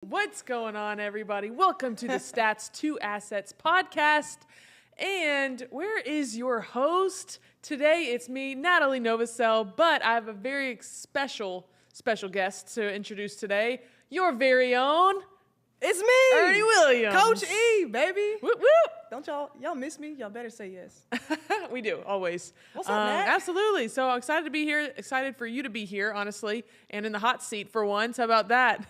What's going on, everybody? Welcome to the Stats to Assets podcast. And where is your host? Today, it's me, Natalie Novosel, but I have a very special guest to introduce today. Your very own... It's me, Ernie Williams. Coach E, baby. Whoop, whoop. Don't y'all miss me? Y'all better say yes. We do, always. What's up, Nat? Absolutely. So I'm excited to be here, excited for you to be here, honestly, and in the hot seat for once. How about that?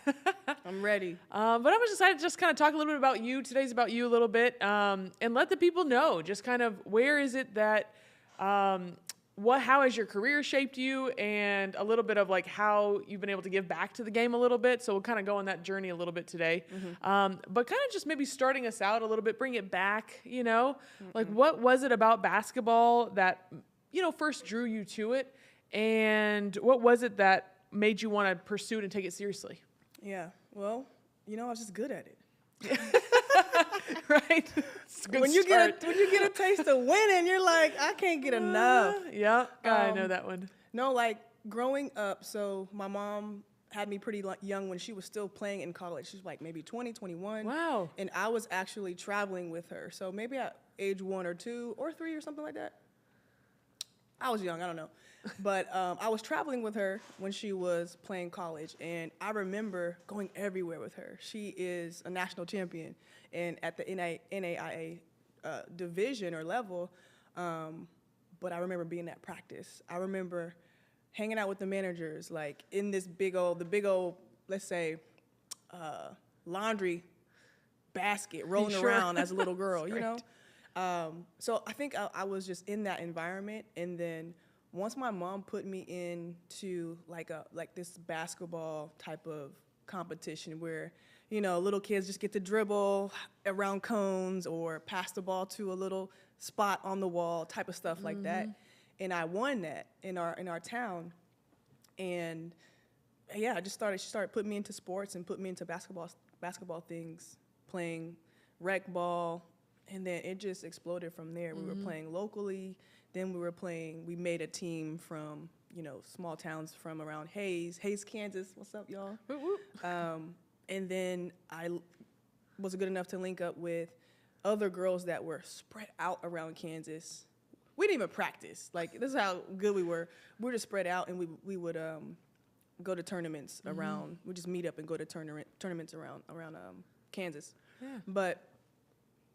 I'm ready. But I'm just excited to just kind of talk a little bit about you. Today's about you a little bit, and let the people know just kind of where is it that, how has your career shaped you, and a little bit of like how you've been able to give back to the game a little bit. So we'll kind of go on that journey a little bit today. But kind of just maybe starting us out a little bit, bring it back, like what was it about basketball that, first drew you to it? And what was it that made you want to pursue it and take it seriously? Yeah, well, I was just good at it. Right? When you get a taste of winning, you're like, I can't get enough. Yeah, I know that one. No, like growing up, so my mom had me pretty young when she was still playing in college. She was like maybe 20, 21. Wow. And I was actually traveling with her. So maybe at age 1 or 2 or 3 or something like that. I was young, I don't know. But I was traveling with her when she was playing college, and I remember going everywhere with her. She is a national champion and at the NAIA division or level, but I remember being at practice. I remember hanging out with the managers, like in this big old, let's say, laundry basket rolling around as a little girl, So I think I was just in that environment, and then once my mom put me into like this basketball type of competition where, little kids just get to dribble around cones or pass the ball to a little spot on the wall type of stuff like that. And I won that in our town. And yeah, she started putting me into sports and put me into basketball things, playing rec ball, and then it just exploded from there. We were playing locally. Then we made a team from, small towns from around Hays, Kansas. What's up, y'all? And then I was good enough to link up with other girls that were spread out around Kansas. We didn't even practice. Like, this is how good we were. We were just spread out, and we would go to tournaments around. We'd just meet up and go to tournaments around Kansas. Yeah. But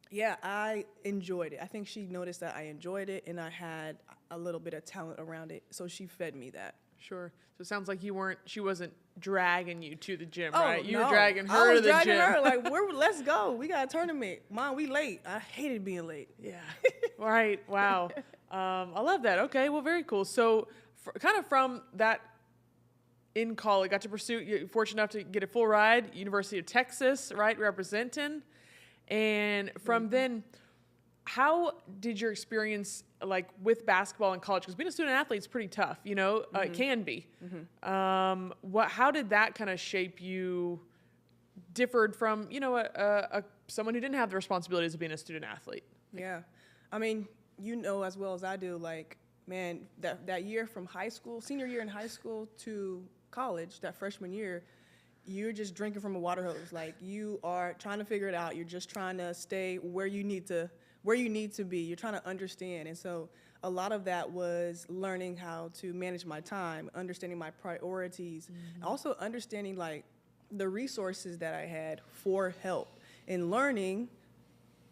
yeah, I enjoyed it. I think she noticed that I enjoyed it, and I had a little bit of talent around it, so she fed me that. Sure. So it sounds like she wasn't dragging you to the gym, Oh, right? You no. were dragging her to the gym. I was dragging her, like, let's go. We got a tournament. Mom, we late. I hated being late. Yeah. Right. Wow. I love that. Okay. Well, very cool. So kind of from that in college, got to pursue, you're fortunate enough to get a full ride, University of Texas, right? Representing. And from then, how did your experience like with basketball in college? Because being a student athlete is pretty tough, it can be. How did that kind of shape you? Differed from someone who didn't have the responsibilities of being a student athlete. Yeah, I mean, as well as I do. Like, man, that year from high school, senior year in high school to college, that freshman year, you're just drinking from a water hose. Like, you are trying to figure it out. You're just trying to stay where you need to be. You're trying to understand. And so a lot of that was learning how to manage my time, understanding my priorities, also understanding like the resources that I had for help, and learning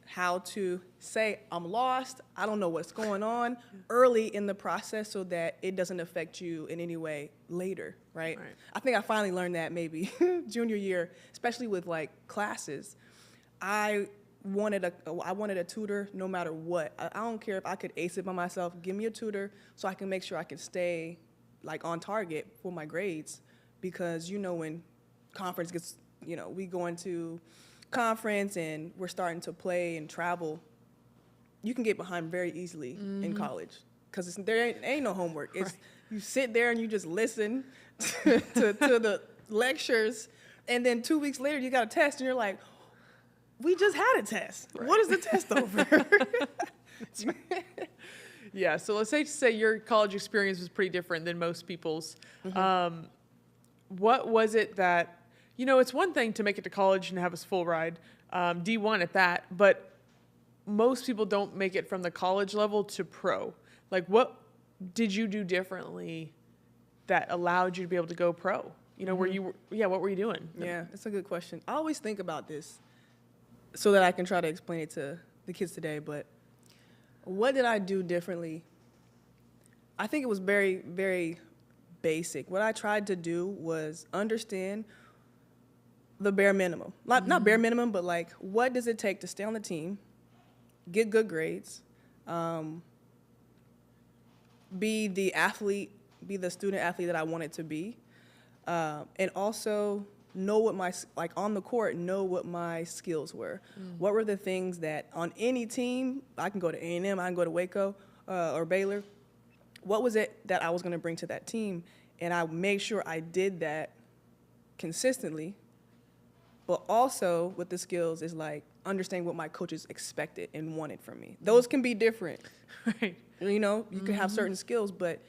how to say, I'm lost, I don't know what's going on, early in the process so that it doesn't affect you in any way later, right? I think I finally learned that maybe junior year, especially with like classes. I wanted a tutor no matter what. I don't care if I could ace it by myself. Give me a tutor so I can make sure I can stay like on target for my grades, because when conference gets, we go into conference and we're starting to play and travel, you can get behind very easily in college because there ain't no homework. It's you sit there and you just listen to the lectures, and then 2 weeks later you got a test and you're like, we just had a test. What is the test over? Yeah, so let's say your college experience was pretty different than most people's. What was it that You know, it's one thing to make it to college and have a full ride, D1 at that, but most people don't make it from the college level to pro. Like, what did you do differently that allowed you to be able to go pro? You know, what were you doing? Yeah, it's a good question. I always think about this so that I can try to explain it to the kids today, but what did I do differently? I think it was very, very basic. What I tried to do was understand the bare minimum. Not bare minimum, but like, what does it take to stay on the team, get good grades, be the athlete, be the student athlete that I wanted to be, and also know what my, like on the court, know what my skills were. What were the things that on any team, I can go to A&M, I can go to Waco or Baylor, what was it that I was going to bring to that team? And I made sure I did that consistently, but also with the skills is like understanding what my coaches expected and wanted from me. Those can be different. Right. You know, you can have certain skills, but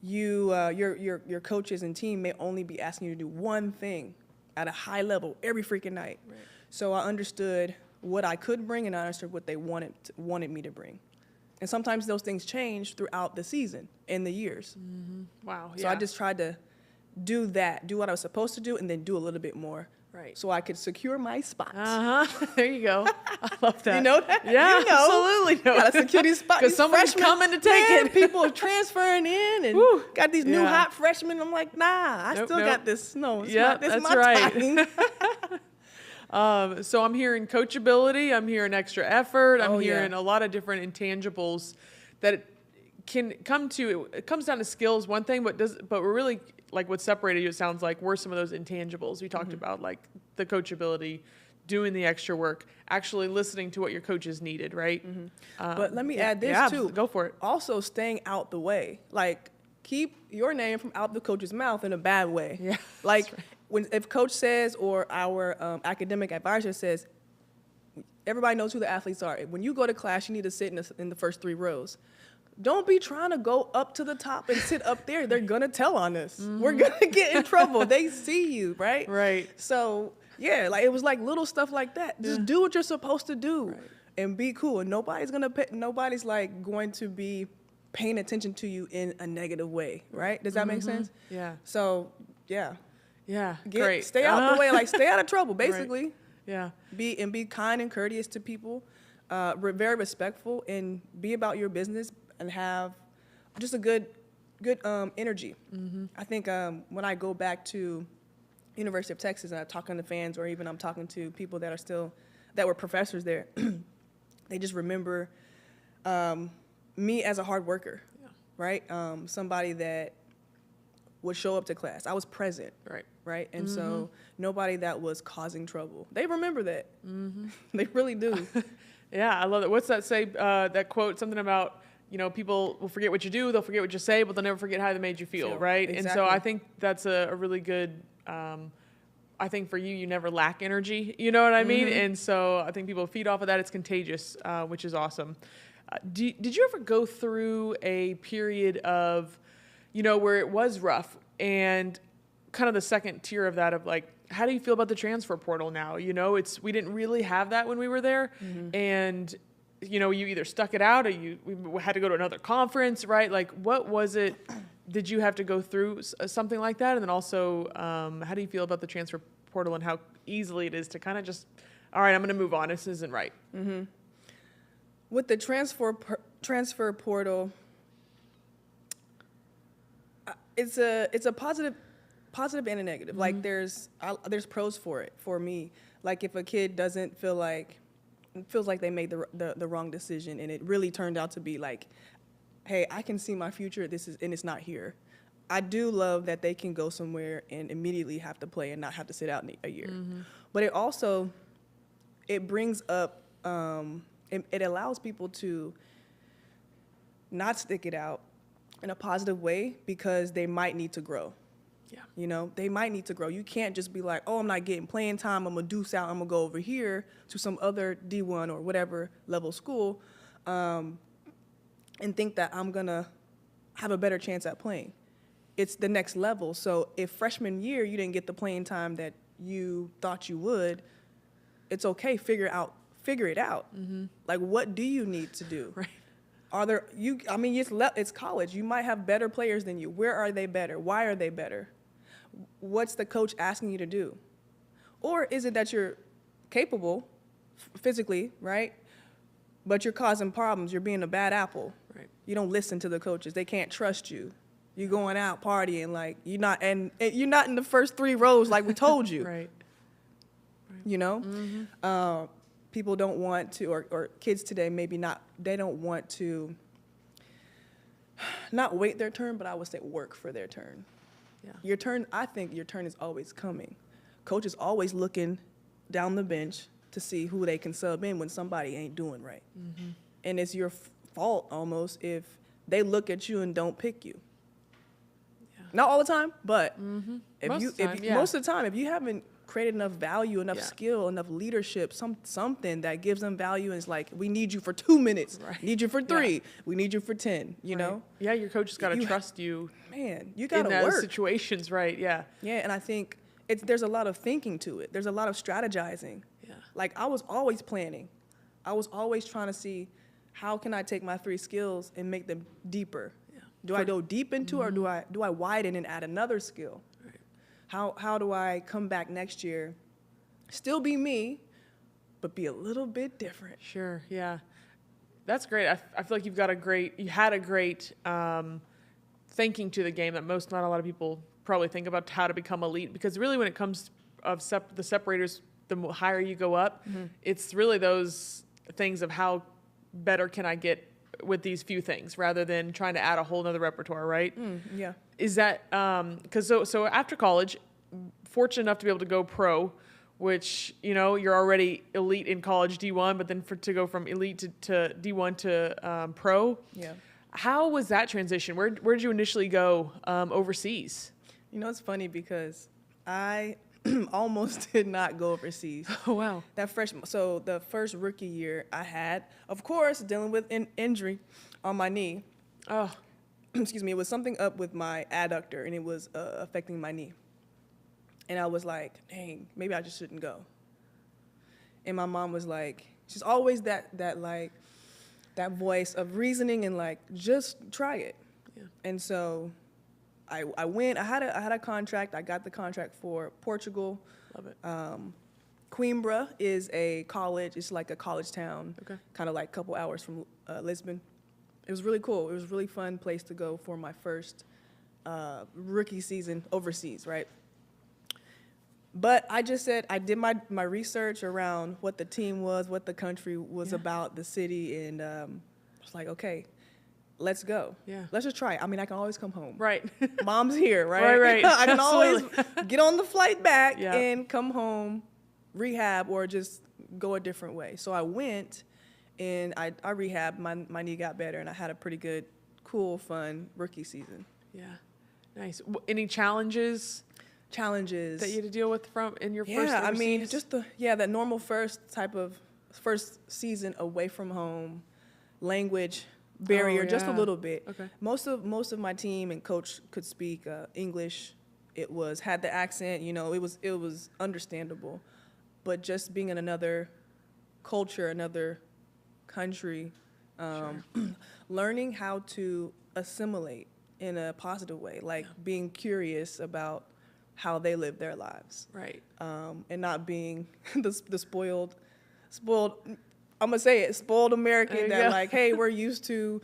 your coaches and team may only be asking you to do one thing at a high level every freaking night. Right. So I understood what I could bring, and I understood what they wanted me to bring. And sometimes those things change throughout the season and the years. Wow. So I just tried to do what I was supposed to do, and then do a little bit more. Right. So I could secure my spots. There you go. I love that. You know that? Yeah, You know. absolutely. Gotta secure these spots. Because These somebody's freshmen, coming to take man, it. People are transferring in and Woo. got these new Yeah. hot freshmen. I'm like, nah, I Nope, still nope. got this. No, it's Yeah, my, this that's my right. time. So I'm hearing coachability, I'm hearing extra effort, I'm Oh, yeah. hearing a lot of different intangibles that it can come to. It comes down to skills, one thing, but we're really, like, what separated you, it sounds like, were some of those intangibles we talked about, like the coachability, doing the extra work, actually listening to what your coaches needed, right? But let me add this yeah, too. Go for it. Also, staying out the way. Like, keep your name from out the coach's mouth in a bad way. Yeah, Like, if coach says or our academic advisor says, everybody knows who the athletes are. When you go to class, you need to sit in the first 3 rows. Don't be trying to go up to the top and sit up there. They're going to tell on us. We're going to get in trouble. They see you, right? Right. So, yeah, like it was like little stuff like that. Just do what you're supposed to do and be cool. And nobody's like going to be paying attention to you in a negative way, right? Does that make sense? Yeah. So, yeah. Yeah, great. Stay out the way, like stay out of trouble, basically. Right. Yeah. Be kind and courteous to people, very respectful, and be about your business and have just a good energy. I think when I go back to University of Texas and I'm talking to fans, or even I'm talking to people that were professors there, they just remember me as a hard worker, right? Somebody that would show up to class. I was present. Right? And so nobody that was causing trouble. They remember that. They really do. Yeah, I love it. What's that say, that quote, something about, people will forget what you do, they'll forget what you say, but they'll never forget how they made you feel, right? Exactly. And so I think that's a really good, I think for you never lack energy, you know what I mean? And so I think people feed off of that. It's contagious, which is awesome. Did you ever go through a period of, where it was rough, and kind of the second tier of that of like, how do you feel about the transfer portal now? We didn't really have that when we were there. And, you either stuck it out or we had to go to another conference, right? Like, what was it? Did you have to go through something like that? And then also, how do you feel about the transfer portal and how easily it is to kind of just, all right, I'm going to move on. This isn't right. With the transfer portal, it's a positive and a negative. Like there's pros for it for me. Like if a kid feels like they made the wrong decision, and it really turned out to be like, hey, I can see my future. And it's not here. I do love that they can go somewhere and immediately have to play and not have to sit out a year. But it also brings up it allows people to not stick it out in a positive way because they might need to grow. Yeah. They might need to grow. You can't just be like, oh, I'm not getting playing time. I'm going to deuce out. I'm going to go over here to some other D1 or whatever level school and think that I'm going to have a better chance at playing. It's the next level. So if freshman year you didn't get the playing time that you thought you would, it's okay. Figure it out. Mm-hmm. Like, what do you need to do? Right. Are there it's college. You might have better players than you. Where are they better? Why are they better? What's the coach asking you to do? Or is it that you're capable physically, right? But you're causing problems. You're being a bad apple. Right. You don't listen to the coaches. They can't trust you. You're going out partying like you're not in the first 3 rows like we told you. Right. You know? Mm-hmm. People don't want to, or kids today they don't want to not wait their turn, but I would say work for their turn. Yeah. Your turn, I think your turn is always coming. Coach is always looking down the bench to see who they can sub in when somebody ain't doing right. Mm-hmm. And it's your fault almost if they look at you and don't pick you. Yeah. Not all the time, but most of the time, if you haven't created enough value, enough skill, enough leadership, something that gives them value, and it's like, we need you for 2 minutes, need you for 3, we need you for 10, you know? Yeah, your coach has got to trust you. Man, you got to in work. those situations, right? Yeah. Yeah, and I think there's a lot of thinking to it. There's a lot of strategizing. Yeah. Like, I was always planning. I was always trying to see, how can I take my 3 skills and make them deeper? Yeah. Do I go deep into or do I widen and add another skill? How do I come back next year, still be me, but be a little bit different? Sure, yeah. That's great. I feel like you had a great thinking to the game that not a lot of people probably think about how to become elite, because really when it comes of the separators, the higher you go up, it's really those things of how better can I get with these few things rather than trying to add a whole nother repertoire, right? Yeah. Is that, because so after college, fortunate enough to be able to go pro, which, you're already elite in college D1, but then to go from elite to D1 to pro. Yeah. How was that transition? Where did you initially go overseas? It's funny because I almost did not go overseas. Oh, wow. So the first rookie year I had, of course, dealing with an injury on my knee. Oh. Excuse me, it was something up with my adductor, and it was affecting my knee. And I was like, dang, maybe I just shouldn't go. And my mom was like, she's always that voice of reasoning and like, just try it. Yeah. And so I went. I had a contract. I got the contract for Portugal. Love it. Wnba is a college. It's like a college town, kind of like a couple hours from Lisbon. It was really cool. It was a really fun place to go for my first rookie season overseas, right? But I just said, I did my research around what the team was, what the country was about, the city, and I was like, okay, let's go. Yeah. Let's just try it. I mean, I can always come home. Right. Mom's here, right? Right. I can always get on the flight back and come home, rehab, or just go a different way. So I went, and I rehabbed. My knee got better, and I had a pretty good, cool, fun rookie season. Yeah. Nice. Any challenges that you had to deal with in your first overseas? I mean, just that normal first season away from home, language barrier, just a little bit. Okay. Most of my team and coach could speak English. It had the accent, it was understandable, but just being in another culture, another country, learning how to assimilate in a positive way, like being curious about how they live their lives, right? And not being the spoiled. I'm gonna say it, spoiled American that like, hey, we're used to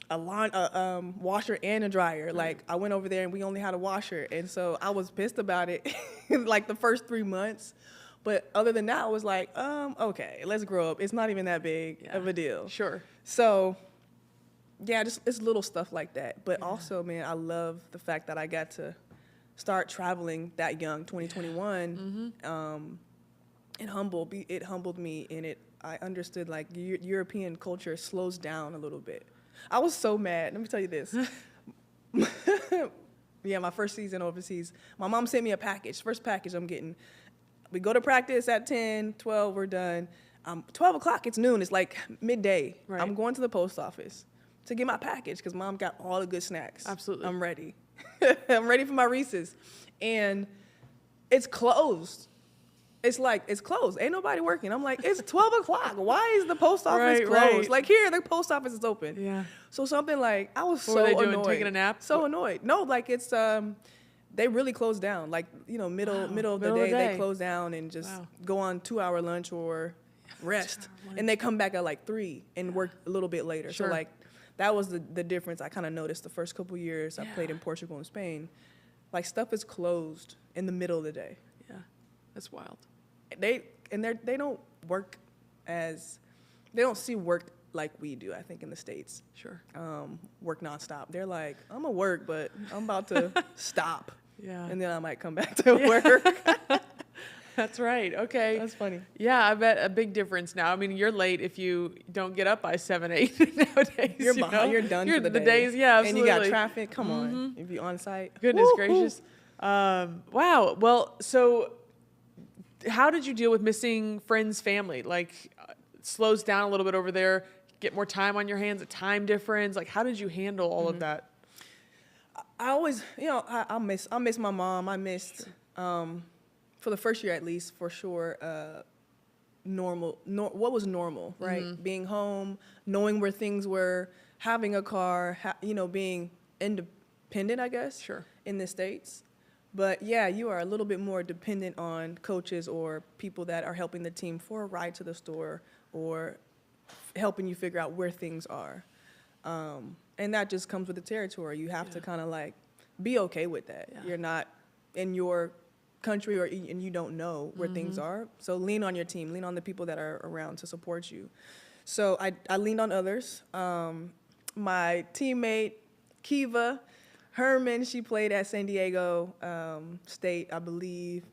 a washer and a dryer. Like I went over there and we only had a washer, and so I was pissed about it, like the first 3 months. But other than that, I was like, okay, let's grow up. It's not even that big of a deal. Sure. So, just it's little stuff like that. But also, man, I love the fact that I got to start traveling that young, 2021, it humbled me, and I understood like European culture slows down a little bit. I was so mad. Let me tell you this. My first season overseas, my mom sent me a package, first package I'm getting. We go to practice at 10, 12, we're done. 12 o'clock, it's noon, it's like midday. Right. I'm going to the post office to get my package because Mom got all the good snacks. Absolutely. I'm ready. I'm ready for my Reese's. And it's closed. it's like, it's closed. Ain't nobody working. I'm like, it's 12 o'clock. Why is the post office Right, closed? right. Like, here, the post office is open. Yeah. So something like, I was What so were they doing, annoyed. taking a nap? So annoyed. No, like, it's, they really close down. Like, you know, middle of the day, they close down and just go on 2-hour lunch or rest. And they come back at like 3 and work a little bit later. Sure. So like, that was the difference I kind of noticed the first couple years I played in Portugal and Spain. Like, stuff is closed in the middle of the day. Yeah, that's wild. They don't work they don't see work like we do, I think, in the States. Sure. Work nonstop. They're like, I'm gonna work, but I'm about to stop. Yeah. And then I might come back to work. That's right. Okay. That's funny. Yeah, I bet a big difference now. I mean, you're late if you don't get up by 7, 8 nowadays. You're you behind. know? You're done for the day. days, yeah, absolutely. And you got traffic. Come on. If you're on site. Goodness gracious. Wow. Well, so how did you deal with missing friends, family? Like, it slows down a little bit over there. Get more time on your hands. A time difference. Like, how did you handle all of that? I always, you know, I miss my mom. I missed, for the first year at least, for sure, what was normal, right? Being home, knowing where things were, having a car, you know, being independent, I guess. Sure. In the States. But yeah, you are a little bit more dependent on coaches or people that are helping the team for a ride to the store or helping you figure out where things are. And that just comes with the territory. You have to kind of like be okay with that. Yeah. You're not in your country and you don't know where things are. So lean on your team, lean on the people that are around to support you. So I leaned on others. My teammate, Kiva Herman, she played at San Diego State, I believe.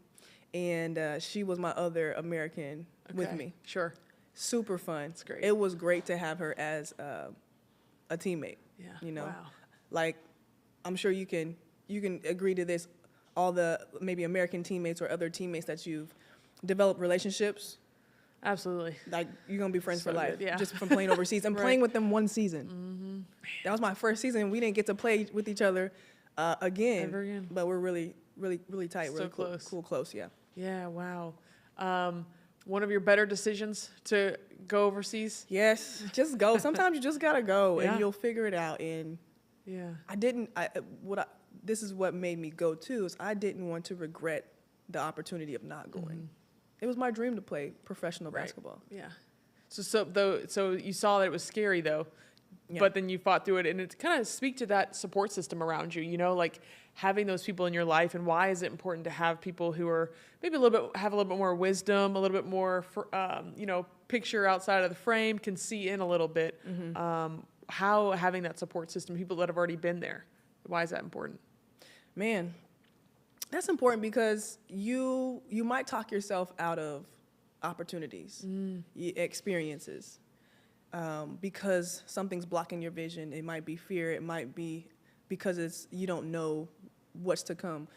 And she was my other American with me. Sure. Super fun. That's great. It was great to have her as a teammate. Yeah. You know, Wow. like I'm sure you can agree to this. All the maybe American teammates or other teammates that you've developed relationships. Absolutely. Like you're gonna be friends So for life, good, yeah. just from playing overseas and Right. playing with them one season. That was my first season. We didn't get to play with each other again, Ever again. but we're really tight. So really close. Close, yeah. Yeah. Wow. One of your better decisions to go overseas. Yes, just go. Sometimes you just gotta go, Yeah. and you'll figure it out. And Yeah. this is what made me go too, is I didn't want to regret the opportunity of not going. It was my dream to play professional basketball. Yeah. So you saw that it was scary though, Yeah. but then you fought through it, and it kind of speak to that support system around you. You know, like having those people in your life, and why is it important to have people who are maybe have a little bit more wisdom, a little bit more, picture outside of the frame, can see in a little bit. How having that support system, people that have already been there, why is that important? Man, that's important because you might talk yourself out of opportunities, experiences, because something's blocking your vision. It might be fear. It might be because you don't know what's to come.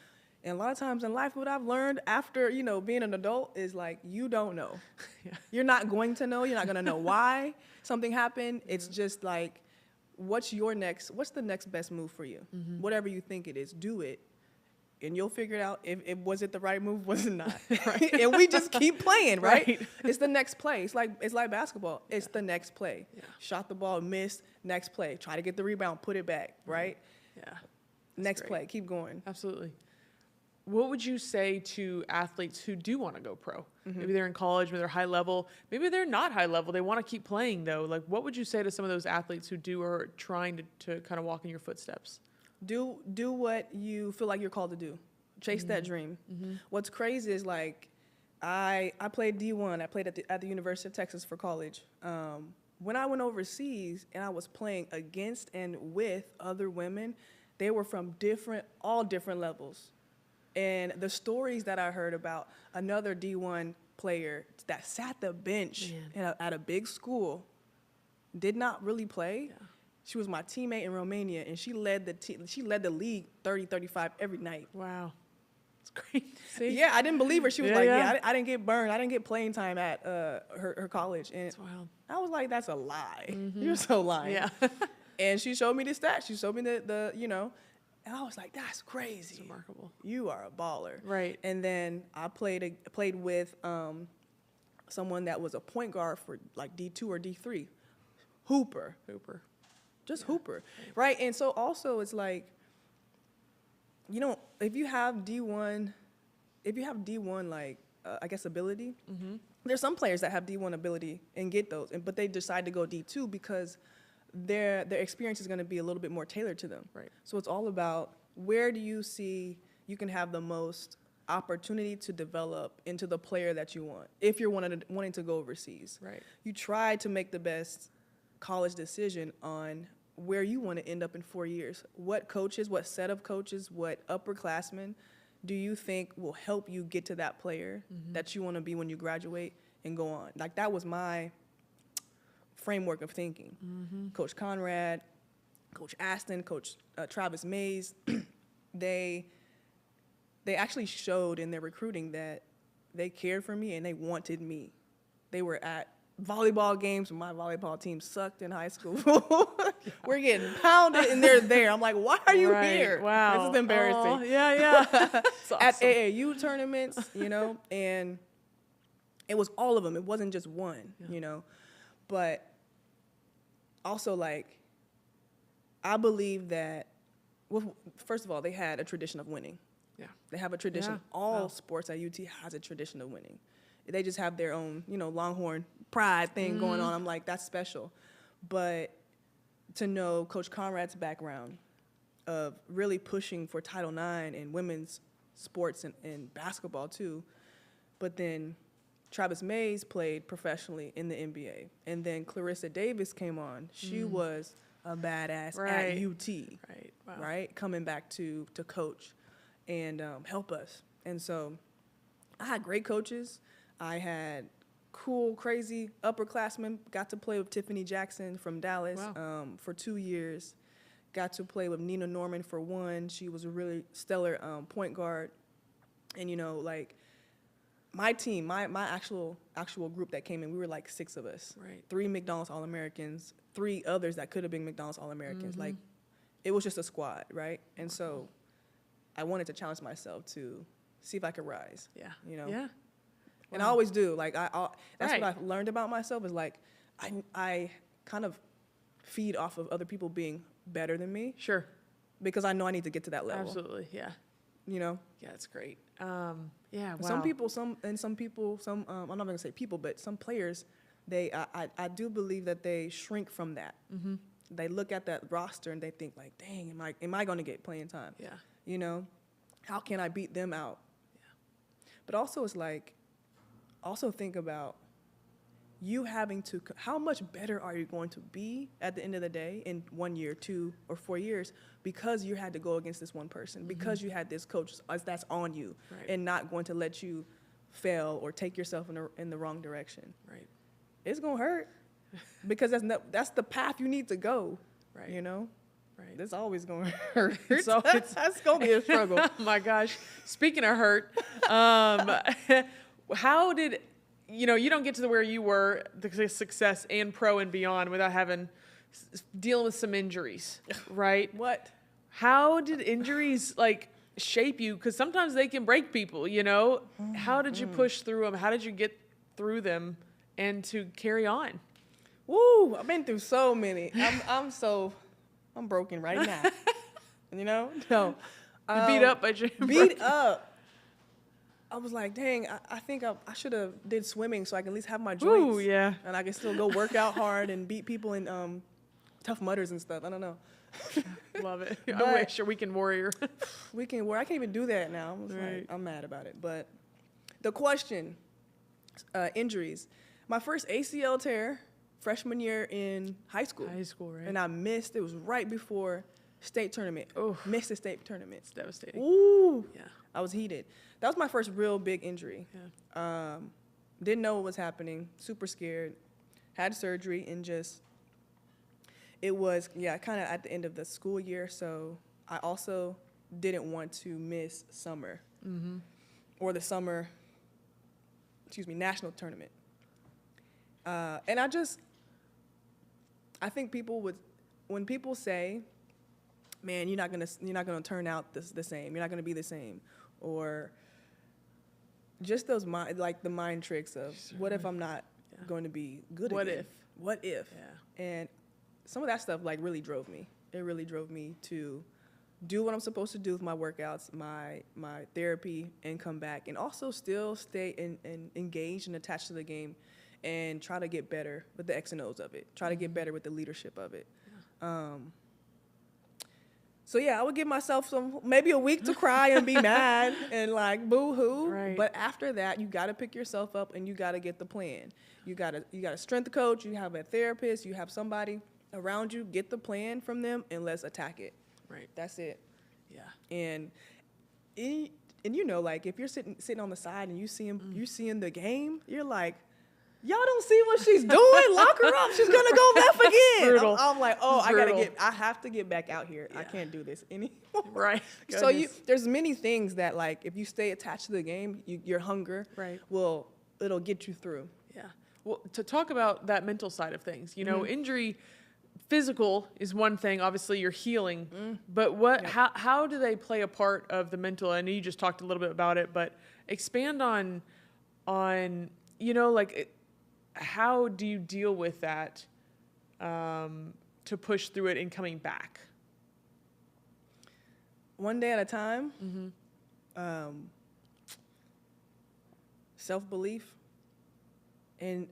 And a lot of times in life, what I've learned after, being an adult is like, you don't know. Yeah. You're not going to know. You're not going to know why something happened. It's just like, what's the next best move for you? Whatever you think it is, do it. And you'll figure it out if was it the right move, was it not? Right. And we just keep playing, right? It's the next play. It's like basketball. It's the next play. Yeah. Shot the ball, missed, next play. Try to get the rebound, put it back, right? Yeah. Next great. play, keep going. Absolutely. What would you say to athletes who do want to go pro? Maybe they're in college, maybe they're high level, maybe they're not high level. They want to keep playing though. Like, what would you say to some of those athletes who are trying to kind of walk in your footsteps? Do what you feel like you're called to do. Chase that dream. What's crazy is like, I played D1. I played at the University of Texas for college. When I went overseas and I was playing against and with other women, they were from all different levels. And the stories that I heard about another D1 player that sat the bench at a big school, did not really play. Yeah. She was my teammate in Romania, and she led the league 30-35 every night. Wow. It's great to see. Yeah, I didn't believe her. She was like, yeah. I didn't get burned. I didn't get playing time at her college. And That's wild. I was like, that's a lie. You're so lying. Yeah. And she showed me the stats. She showed me the And I was like, that's crazy. It's remarkable. You are a baller. Right. And then I played with someone that was a point guard for like D2 or D3. Hooper. Just hooper. Right. And so also it's like, you know, if you have D1, like, I guess ability, there's some players that have D1 ability and get those, but they decide to go D2 because their experience is going to be a little bit more tailored to them. Right. So it's all about where do you see you can have the most opportunity to develop into the player that you want if you're wanting to go overseas. Right. You try to make the best college decision on where you want to end up in 4 years. What coaches, what set of coaches, what upperclassmen do you think will help you get to that player that you want to be when you graduate and go on? Like, that was my framework of thinking. Coach Conrad, Coach Aston, Coach Travis Mays, they actually showed in their recruiting that they cared for me and they wanted me. They were at volleyball games when my volleyball team sucked in high school. We're getting pounded and they're there. I'm like, why are you here? Wow. This is embarrassing. Oh, yeah. It's awesome. At AAU tournaments, you know, and it was all of them. It wasn't just one, you know. But also, like, I believe that, well, first of all, they had a tradition of winning. Yeah. They have a tradition. Yeah. All sports at UT has a tradition of winning. They just have their own, you know, Longhorn pride thing going on. I'm like, that's special. But to know Coach Conrad's background of really pushing for Title IX and women's sports and basketball too, but then Travis Mays played professionally in the NBA. And then Clarissa Davis came on. She was a badass at UT, Right. Wow. right? Coming back to coach and help us. And so I had great coaches. I had cool, crazy upperclassmen. Got to play with Tiffany Jackson from Dallas for 2 years. Got to play with Nina Norman for 1. She was a really stellar point guard. And, you know, like, my team, my actual group that came in, we were like 6 of us. Right. 3 McDonald's All-Americans, 3 others that could have been McDonald's All-Americans. Like, it was just a squad, right? And so I wanted to challenge myself to see if I could rise. Yeah. You know? Yeah. And I always do. Like, that's Right. what I've learned about myself is, like, I kind of feed off of other people being better than me Sure. because I know I need to get to that level. Absolutely. Yeah. You know? Yeah, it's great. Yeah. Wow. Some people, I'm not going to say people, but some players, I do believe that they shrink from that. They look at that roster and they think, like, dang, am I going to get playing time? Yeah. You know? How can I beat them out? Yeah. But also it's like, also think about you having to, how much better are you going to be at the end of the day in 1 year, 2 or 4 years because you had to go against this one person, because you had this coach that's on you and not going to let you fail or take yourself in the wrong direction. Right. It's going to hurt because that's the path you need to go, you know? Right. It's always going to hurt. So That's going to be a struggle. Oh my gosh. Speaking of hurt, how did, you know, you don't get to where you were, the success and pro and beyond without dealing with some injuries, right? What? How did injuries, like, shape you? Because sometimes they can break people, you know? How did you push through them? How did you get through them and to carry on? Woo, I've been through so many. I'm broken right now. You know? No. You beat up, but you beat up. I was like, dang, I think I should have did swimming so I can at least have my joints. Ooh, yeah. And I can still go work out hard and beat people in Tough Mudders and stuff. I don't know. Love it. I wish, a weekend warrior. I can't even do that now. I'm mad about it. But the question, injuries. My first ACL tear, freshman year in high school. High school, right? And I missed. It was right before state tournament. Oh, missed the state tournament. It's devastating. Ooh. Yeah. I was heated. That was my first real big injury. Yeah. Didn't know what was happening. Super scared. Had surgery and it was, kind of at the end of the school year. So I also didn't want to miss summer or the summer, national tournament. And I think when people say man, you're not gonna turn out the same. You're not gonna be the same, or just those the mind tricks of what if I'm not going to be good again? What if? Yeah. And some of that stuff like really drove me. It really drove me to do what I'm supposed to do with my workouts, my therapy, and come back, and also still stay and engaged and attached to the game, and try to get better with the X and O's of it. Try to get better with the leadership of it. Yeah. So yeah, I would give myself maybe a week to cry and be mad and like boo-hoo. Right. But after that, you got to pick yourself up and you got to get the plan. You got a strength coach, you have a therapist, you have somebody around you, get the plan from them and let's attack it. Right. That's it. Yeah. And you know, like if you're sitting on the side and you seeing the game, you're like, y'all don't see what she's doing. Lock her up. She's gonna go left again. Brutal. I'm like, oh, Brutal. I have to get back out here. Yeah. I can't do this anymore. Right. So there's many things that like if you stay attached to the game, your hunger it'll get you through. Yeah. Well, to talk about that mental side of things, you know, injury, physical is one thing. Obviously, you're healing, but how do they play a part of the mental? I know you just talked a little bit about it, but expand on you know, like. How do you deal with that to push through it and coming back? One day at a time. Self-belief. And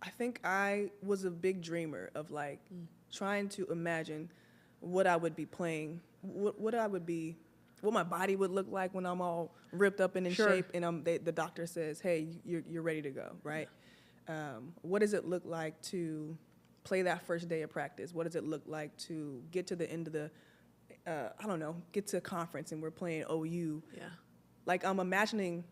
I think I was a big dreamer of like trying to imagine what I would be playing, what my body would look like when I'm all ripped up and in shape and the doctor says, hey, you're ready to go, right? Yeah. What does it look like to play that first day of practice? What does it look like to get to the end of the, get to a conference and we're playing OU? Yeah. Like I'm imagining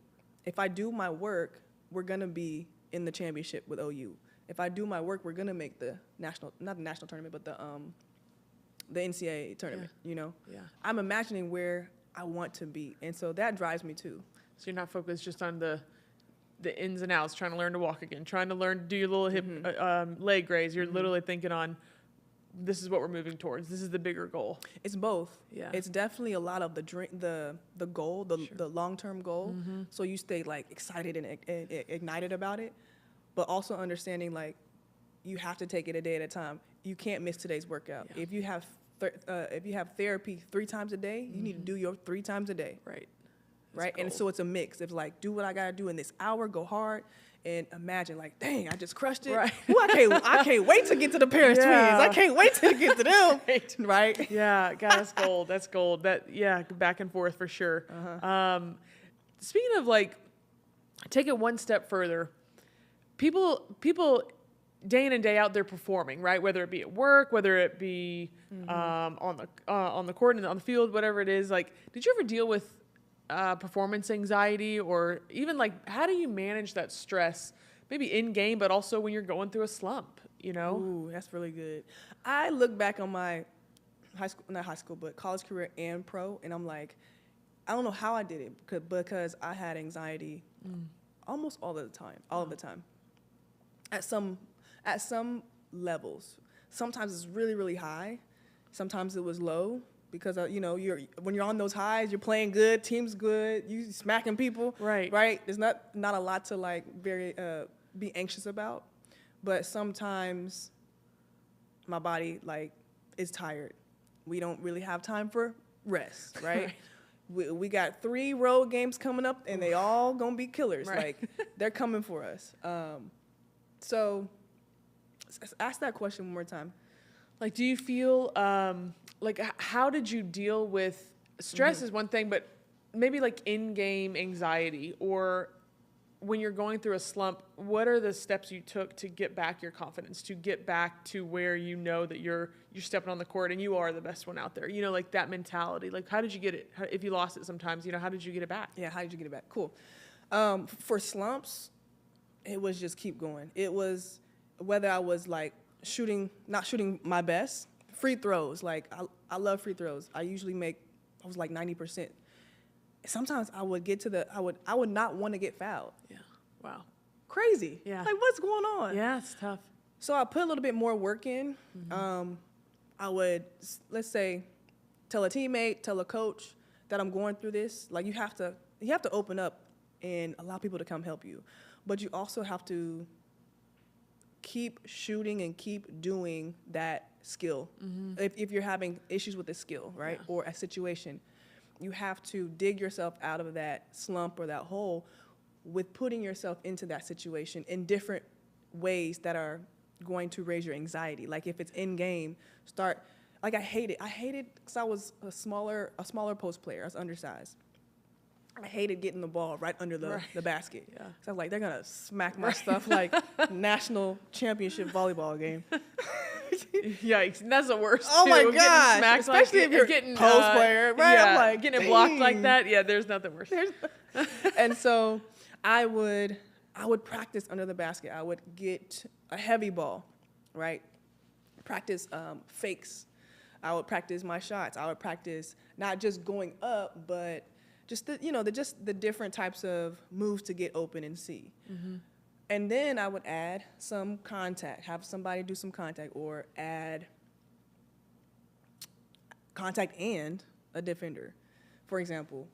if I do my work, we're going to be in the championship with OU. If I do my work, we're going to make the not the national tournament, but the NCAA tournament, you know? Yeah. I'm imagining where I want to be. And so that drives me too. So you're not focused just on the ins and outs, trying to learn to walk again, trying to learn to do your little hip leg raise. You're literally thinking on, this is what we're moving towards. This is the bigger goal. It's both. Yeah. It's definitely a lot of the goal, the long-term goal. So you stay like excited and ignited about it, but also understanding like you have to take it a day at a time. You can't miss today's workout. Yeah. If you have therapy 3 times a day, you need to do your 3 times a day. Right. Right. And so it's a mix of like, do what I got to do in this hour, go hard, and imagine like, dang, I just crushed it. Right. Ooh, I can't wait to get to the Paris twins. I can't wait to get to them. Right. Yeah. God, that's gold. That's gold. Back and forth for sure. Speaking of like, take it one step further. People day in and day out, they're performing, right? Whether it be at work, whether it be on the court and on the field, whatever it is. Like, did you ever deal with performance anxiety, or even like how do you manage that stress, maybe in game, but also when you're going through a slump, you know? Ooh, that's really good. I look back on my college career and pro, and I'm like, I don't know how I did it because I had anxiety almost all of the time. At some levels. Sometimes it's really, really high. Sometimes it was low. Because when you're on those highs, you're playing good, team's good, you smacking people, right? There's not a lot to like be anxious about, but sometimes my body like is tired. We don't really have time for rest, right? We got 3 road games coming up, and they all gonna be killers. Right. Like they're coming for us. So ask that question one more time. Like, do you feel, like, how did you deal with stress is one thing, but maybe like in-game anxiety, or when you're going through a slump, what are the steps you took to get back your confidence, to get back to where you know that you're stepping on the court and you are the best one out there? You know, like that mentality. Like, how did you get it? If you lost it sometimes, how did you get it back? Yeah, how did you get it back? Cool. For slumps, it was just keep going. It was whether I was like not shooting my best, free throws. Like I love free throws. I was like 90%. Sometimes I would get to I would not want to get fouled. Yeah. Wow. Crazy. Yeah. Like what's going on? Yeah, it's tough. So I put a little bit more work in. I would, let's say, tell a teammate, tell a coach that I'm going through this. Like, you have to open up and allow people to come help you. But you also have to keep shooting and keep doing that skill. If you're having issues with a skill, right, or a situation, you have to dig yourself out of that slump or that hole with putting yourself into that situation in different ways that are going to raise your anxiety. Like, if it's in game, like, I hated because I was a smaller post player. I was undersized. I hated getting the ball right under the basket. Yeah. So I was like, they're gonna smack my stuff like national championship volleyball game. Yikes, that's the worst. Oh my god! Especially if you're getting post player, right? Yeah, I'm like, getting blocked like that. Yeah, there's nothing worse. And so I would practice under the basket. I would get a heavy ball, right? Practice fakes. I would practice my shots. I would practice not just going up, but just the different types of moves to get open and see. And then I would add some contact, have somebody do some contact, or add contact and a defender, for example,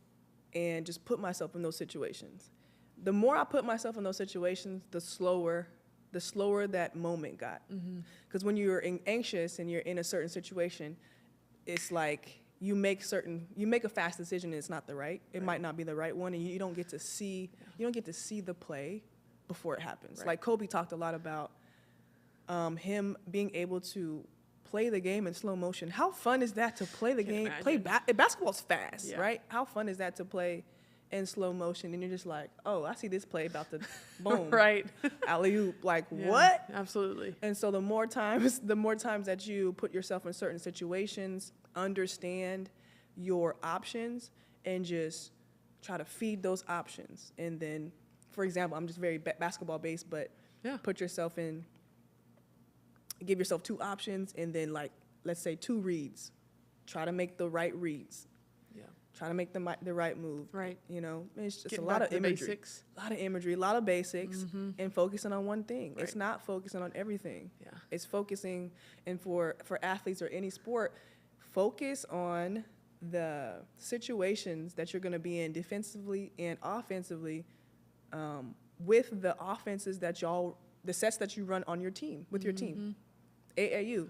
and just put myself in those situations. The more I put myself in those situations, the slower that moment got. Because when you're anxious and you're in a certain situation, it's like you make a fast decision and it's not it might not be the right one, and you don't get to see the play before it happens. Right. Like Kobe talked a lot about him being able to play the game in slow motion. How fun is that to play the game? Basketball's fast, right? How fun is that to play in slow motion, and you're just like, oh, I see this play about to boom, right? Alley-oop, like what? Absolutely. And so the more times that you put yourself in certain situations, understand your options, and just try to feed those options. And then, for example, I'm just very basketball based, but put yourself in, give yourself 2 options, and then, like, let's say 2 reads. Try to make the right reads. Try to make the right move. Right. It's just a lot of imagery. A lot of basics, and focusing on one thing. Right. It's not focusing on everything. Yeah. It's focusing, and for athletes or any sport, focus on the situations that you're going to be in defensively and offensively, with the offenses the sets that you run on your team, with your team. AAU,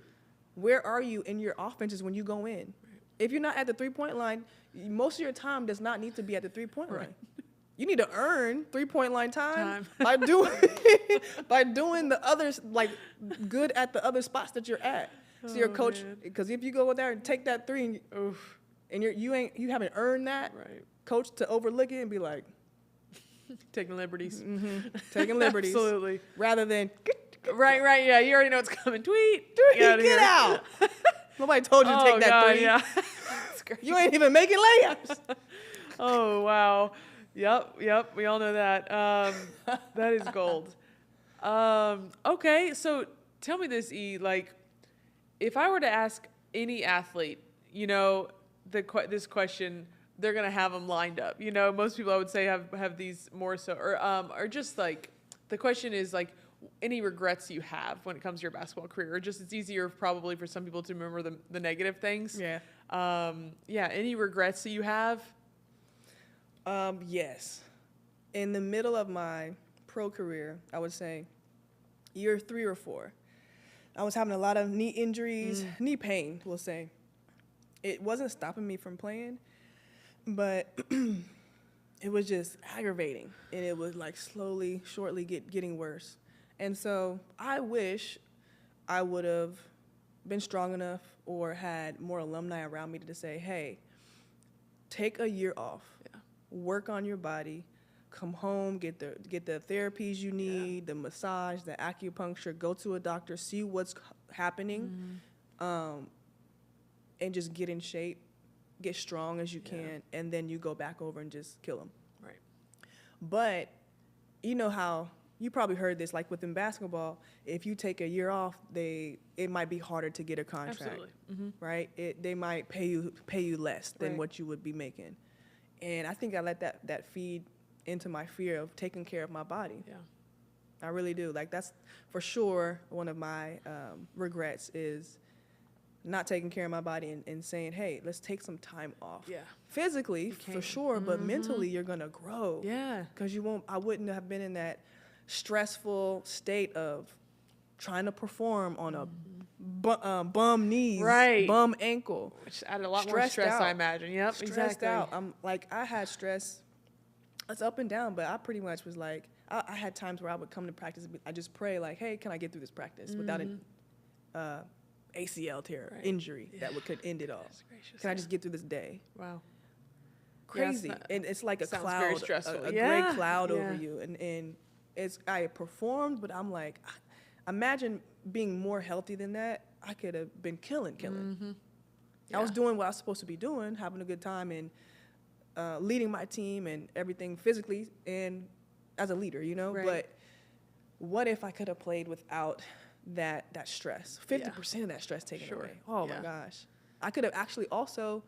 where are you in your offenses when you go in? Right. If you're not at the 3-point line, most of your time does not need to be at the 3-point line. You need to earn 3-point line time by doing the others, like, good at the other spots that you're at. So your coach, because if you go there and take that 3 and you haven't earned that, coach to overlook it and be like, taking liberties. Taking liberties. Absolutely. Rather than right, yeah, you already know what's coming. Tweet. Get out. Nobody told you to take that 3. Yeah. You ain't even making layups. Oh, wow. Yep. We all know that. That is gold. Okay, so tell me this, E. Like, if I were to ask any athlete, this question, they're gonna have them lined up. Most people I would say have these more so, or just like the question is like any regrets you have when it comes to your basketball career, or just it's easier probably for some people to remember the negative things. Any regrets that you have? Yes. In the middle of my pro career, I would say year 3 or 4, I was having a lot of knee injuries, knee pain, we'll say. It wasn't stopping me from playing, but it was just aggravating, and it was like shortly getting worse. And so I wish I would have been strong enough or had more alumni around me to say, hey, take a year off, work on your body, come home, get the therapies you need, the massage, the acupuncture, go to a doctor, see what's happening, and just get in shape, get strong as you can, and then you go back over and just kill them. Right. But you know how, you probably heard this, like within basketball, if you take a year off, it might be harder to get a contract. Absolutely. Right? They might pay you less than what you would be making. And I think I let that feed into my fear of taking care of my body. Yeah. I really do. Like, that's for sure one of my regrets is not taking care of my body and saying, hey, let's take some time off. Yeah. Physically, for sure, but mentally, you're going to grow. Yeah. Because I wouldn't have been in that stressful state of trying to perform on a bum knees, Right. bum ankle. Which added a lot more Stressed stress, out. I imagine. Yep, Stressed exactly. out. I had stress. It's up and down, but I pretty much was like, I had times where I would come to practice. I just pray like, hey, can I get through this practice without an ACL tear, injury that could end it all? Can I just get through this day? Wow. Crazy. Yeah, And it's like a sounds cloud, very stressful. a Yeah. gray cloud Yeah. over you. And I performed, but I'm like, imagine being more healthy than that. I could have been killing. Yeah. I was doing what I was supposed to be doing, having a good time and leading my team and everything physically and as a leader, you know? Right. But what if I could have played without that stress? 50% of that stress taken away. Oh my gosh. I could have actually also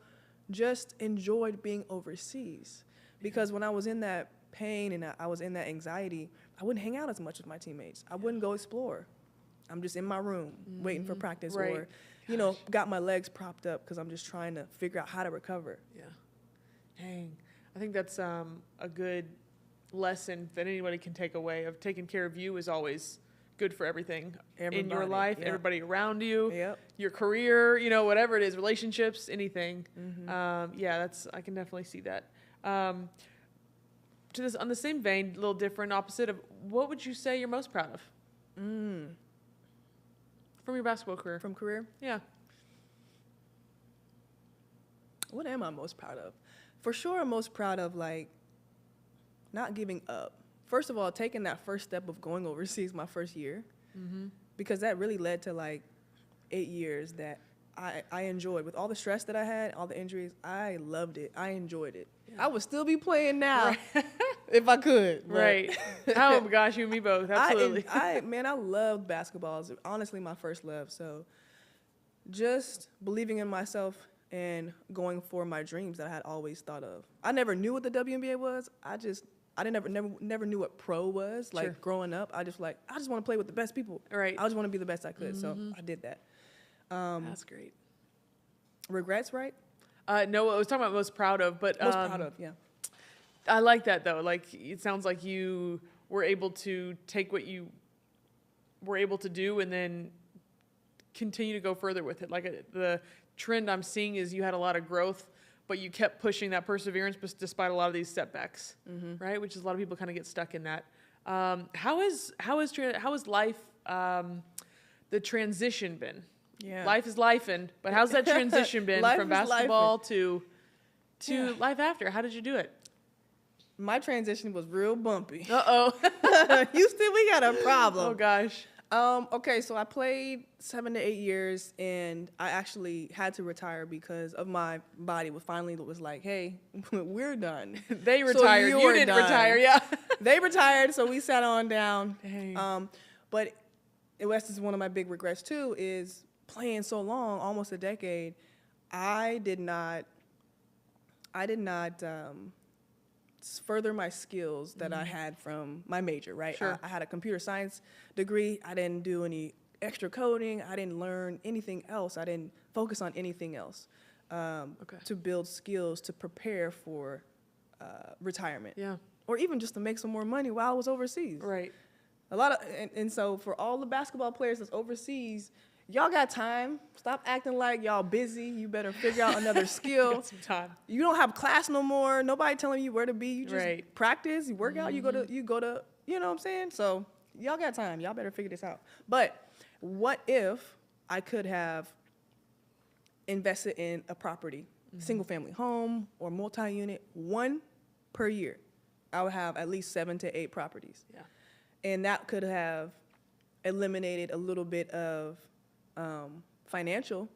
just enjoyed being overseas, because when I was in that pain and I was in that anxiety, I wouldn't hang out as much with my teammates. I wouldn't go explore. I'm just in my room waiting for practice, Right. or, you know, got my legs propped up because I'm just trying to figure out how to recover. Yeah. Dang. I think that's a good lesson that anybody can take away of taking care of you is always good for everything in your Everybody, life, yep. everybody around you, Yep. your career, you know, whatever it is, relationships, anything. I can definitely see that. On the same vein, a little different, opposite of, what would you say you're most proud of from your basketball career? From career, Yeah. what am I most proud of? For sure, I'm most proud of, like, not giving up. First of all, taking that first step of going overseas my first year, because that really led to, like, 8 years that I enjoyed. With all the stress that I had, all the injuries, I loved it. I enjoyed it. Yeah. I would still be playing now if I could. but Right. Oh my gosh, you and me both. Absolutely. I loved basketball. It's honestly my first love. So just believing in myself and going for my dreams that I had always thought of. I never knew what the WNBA was. I never knew what pro was. Like, Sure. growing up, I just want to play with the best people. Right. I just want to be the best I could. So I did that. That's great. Regrets, right? No, I was talking about most proud of, but Most proud of, yeah. I like that though. Like, it sounds like you were able to take what you were able to do and then continue to go further with it. Like, the trend I'm seeing is you had a lot of growth, but you kept pushing that perseverance despite a lot of these setbacks, right? Which is a lot of people kind of get stuck in that. How is life, the transition been? Yeah. Life is lifing, but how's that transition been Life from is basketball to Yeah. life after? How did you do it? My transition was real bumpy. Uh-oh. Houston, we got a problem. Oh, gosh. Okay, so I played 7 to 8 years, and I actually had to retire because of my body was like, hey, we're done. They So retired. You you're didn't done. retire, yeah. They retired, so we sat on down. Dang. But this is one of my big regrets too, is playing so long, almost a decade. I did not further my skills that I had from my major, right? Sure. I had a computer science degree. I didn't do any extra coding. I didn't learn anything else. I didn't focus on anything else to build skills to prepare for retirement. Yeah. Or even just to make some more money while I was overseas. Right. A lot of, and so for all the basketball players that's overseas, y'all got time. Stop acting like y'all busy. You better figure out another skill. Got some time. You don't have class no more. Nobody telling you where to be. You just Right. practice. You work out. You go to. You know what I'm saying? So y'all got time. Y'all better figure this out. But what if I could have invested in a property, single family home or multi-unit, one per year? I would have at least 7 to 8 properties. Yeah. And that could have eliminated a little bit of financial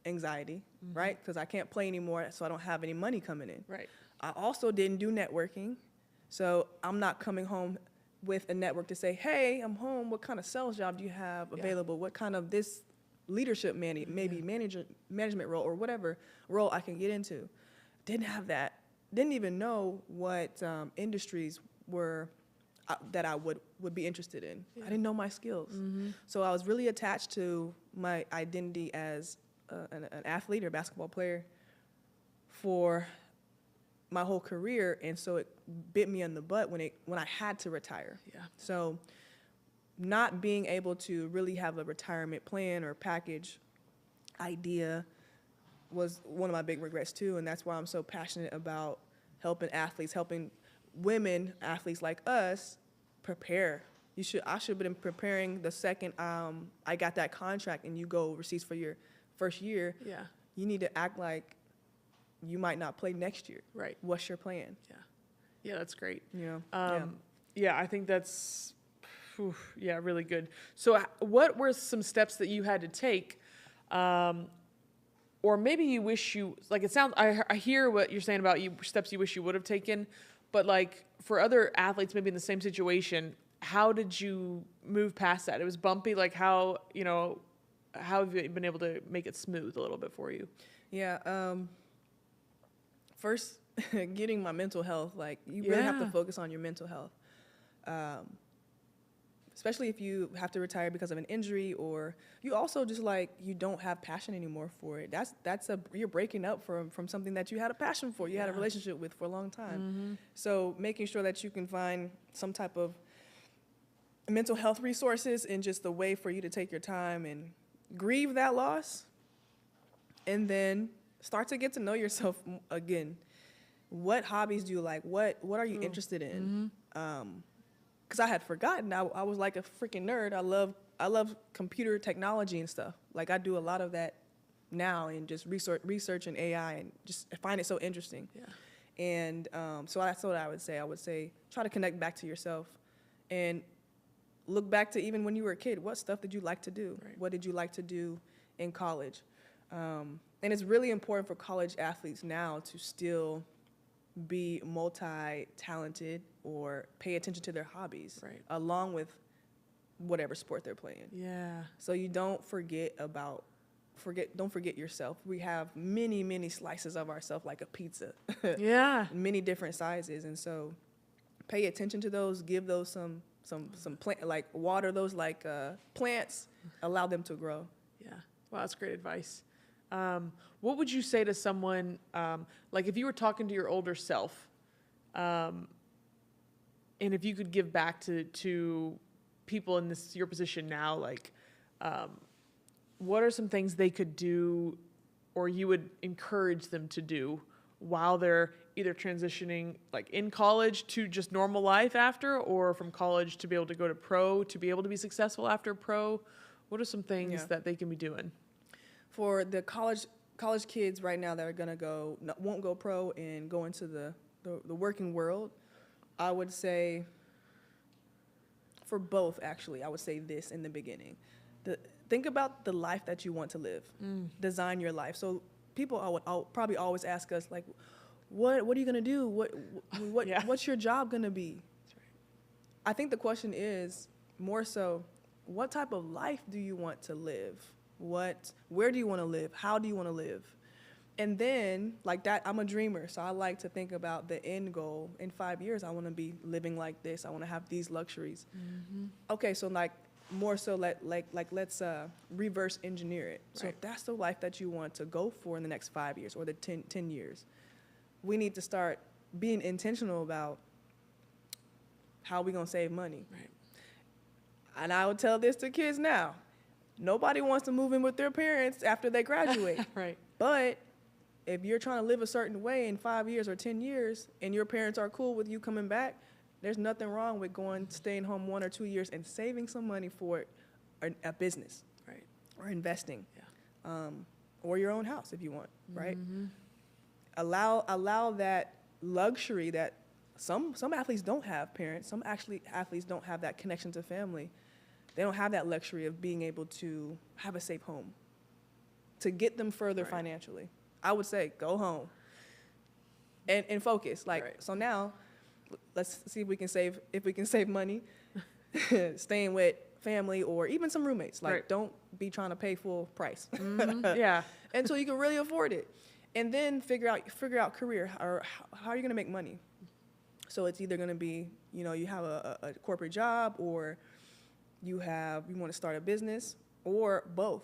anxiety, right? Because I can't play anymore, so I don't have any money coming in. Right. I also didn't do networking, so I'm not coming home with a network to say, hey, I'm home. What kind of sales job do you have available? What kind of this leadership management role or whatever role I can get into? Didn't have that. Didn't even know what industries were that I would be interested in. I didn't know my skills. So I was really attached to my identity as an athlete or basketball player for my whole career, and so it bit me in the butt when I had to retire. Yeah. So not being able to really have a retirement plan or package idea was one of my big regrets too, and that's why I'm so passionate about helping athletes, helping women athletes like us prepare. I should have been preparing the second I got that contract and you go overseas for your first year. Yeah. You need to act like you might not play next year. Right. What's your plan? Yeah. Yeah, that's great. Yeah. Yeah, I think that's, really good. So what were some steps that you had to take, or maybe you wish you, like it sounds, I hear what you're saying about steps you wish you would have taken, but like for other athletes maybe in the same situation, how did you move past that? It was bumpy, like how have you been able to make it smooth a little bit for you? Yeah. First, getting my mental health, like you really have to focus on your mental health. Especially if you have to retire because of an injury, or you also just like, you don't have passion anymore for it. You're breaking up from something that you had a passion for, you had a relationship with for a long time. Mm-hmm. So making sure that you can find some type of mental health resources and just a way for you to take your time and grieve that loss, and then start to get to know yourself again. What hobbies do you like? What are you interested in? Because I had forgotten. I was like a freaking nerd. I love computer technology and stuff. Like I do a lot of that now, and just research and AI, and just find it so interesting. Yeah. And so that's what I would say. I would say try to connect back to yourself, and look back to even when you were a kid. What stuff did you like to do? Right. What did you like to do in college? And it's really important for college athletes now to still be multi-talented or pay attention to their hobbies, Right. along with whatever sport they're playing. Yeah. So you don't forget yourself. We have many slices of ourselves, like a pizza. Yeah. Many different sizes, and so pay attention to those. Give those some plant, like water those like plants. Allow them to grow. Yeah. Wow, that's great advice. What would you say to someone, like if you were talking to your older self, and if you could give back to people in your position now, like, what are some things they could do, or you would encourage them to do while they're either transitioning, like in college to just normal life after, or from college to be able to go to pro, to be able to be successful after pro? What are some things that they can be doing? For the college kids right now that are won't go pro and go into the working world, I would say, for both actually, I would say this in the beginning. Think about the life that you want to live. Design your life. So people I'll probably always ask us, like, what are you gonna do? What's your job gonna be? That's right. I think the question is more so, what type of life do you want to live? Where do you want to live? How do you want to live? And then, like that, I'm a dreamer, so I like to think about the end goal. In 5 years, I want to be living like this. I want to have these luxuries. Mm-hmm. Okay, so like more so, let's reverse engineer it. So if that's the life that you want to go for in the next 5 years or the 10 years, we need to start being intentional about how we're going to save money. Right. And I would tell this to kids now. Nobody wants to move in with their parents after they graduate. Right. But if you're trying to live a certain way in 5 years or 10 years and your parents are cool with you coming back, there's nothing wrong with staying home 1 or 2 years and saving some money for a business. Right. Or investing. Yeah. Or your own house if you want, right? Mm-hmm. Allow that luxury that some athletes don't have parents. Some athletes don't have that connection to family. They don't have that luxury of being able to have a safe home to get them further financially. I would say go home and focus. So now, let's see if we can save money, staying with family or even some roommates. Don't be trying to pay full price. Mm-hmm. Yeah. Until you can really afford it. And then figure out career, or how are you going to make money? So it's either going to be, you have a corporate job, or you want to start a business, or both.